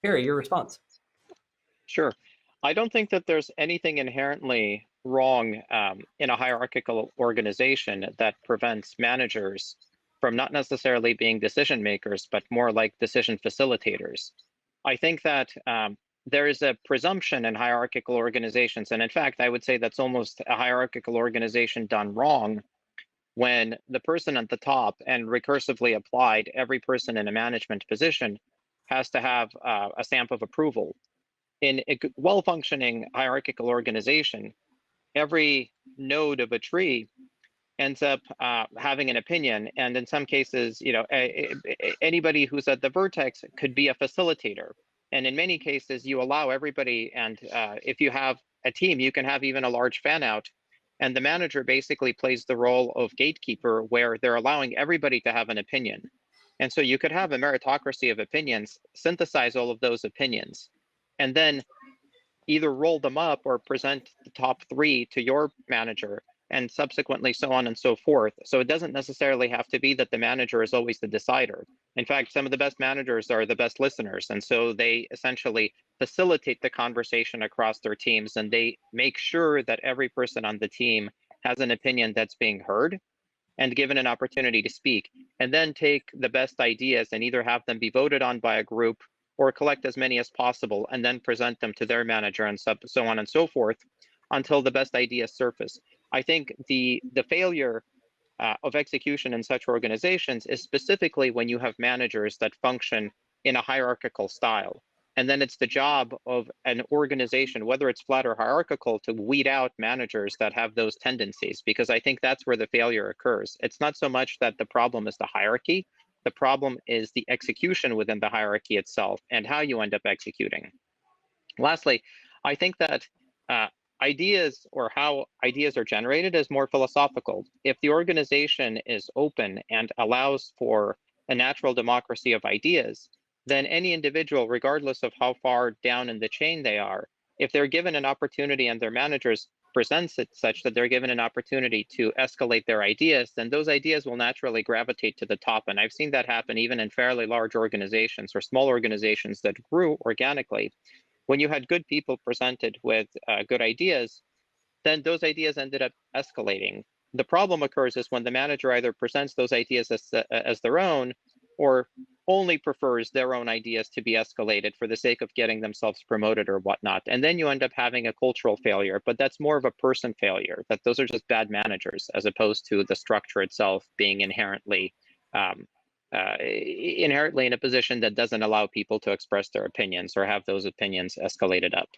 Harry, your response. Sure. I don't think that there's anything inherently wrong in a hierarchical organization that prevents managers from not necessarily being decision makers, but more like decision facilitators. I think that there is a presumption in hierarchical organizations, and in fact, I would say that's almost a hierarchical organization done wrong when the person at the top and recursively applied, every person in a management position has to have a stamp of approval. In a well-functioning hierarchical organization, every node of a tree ends up having an opinion, and in some cases, anybody who's at the vertex could be a facilitator. And in many cases, you allow everybody, and if you have a team, you can have even a large fan out, and the manager basically plays the role of gatekeeper, where they're allowing everybody to have an opinion. And so you could have a meritocracy of opinions, synthesize all of those opinions, and then either roll them up or present the top three to your manager, and subsequently so on and so forth. So it doesn't necessarily have to be that the manager is always the decider. In fact, some of the best managers are the best listeners. And so they essentially facilitate the conversation across their teams, and they make sure that every person on the team has an opinion that's being heard and given an opportunity to speak, and then take the best ideas and either have them be voted on by a group or collect as many as possible and then present them to their manager, and so on and so forth until the best ideas surface. I think the failure of execution in such organizations is specifically when you have managers that function in a hierarchical style. And then it's the job of an organization, whether it's flat or hierarchical, to weed out managers that have those tendencies, because I think that's where the failure occurs. It's not so much that the problem is the hierarchy, the problem is the execution within the hierarchy itself and how you end up executing. Lastly, I think that ideas, or how ideas are generated, is more philosophical. If the organization is open and allows for a natural democracy of ideas, then any individual, regardless of how far down in the chain they are, if they're given an opportunity and their managers presents it such that they're given an opportunity to escalate their ideas, then those ideas will naturally gravitate to the top. And I've seen that happen even in fairly large organizations or small organizations that grew organically. When you had good people presented with good ideas, then those ideas ended up escalating. The problem occurs is when the manager either presents those ideas as their own, or only prefers their own ideas to be escalated for the sake of getting themselves promoted or whatnot. And then you end up having a cultural failure, but that's more of a person failure, that those are just bad managers, as opposed to the structure itself being um, inherently in a position that doesn't allow people to express their opinions or have those opinions escalated up.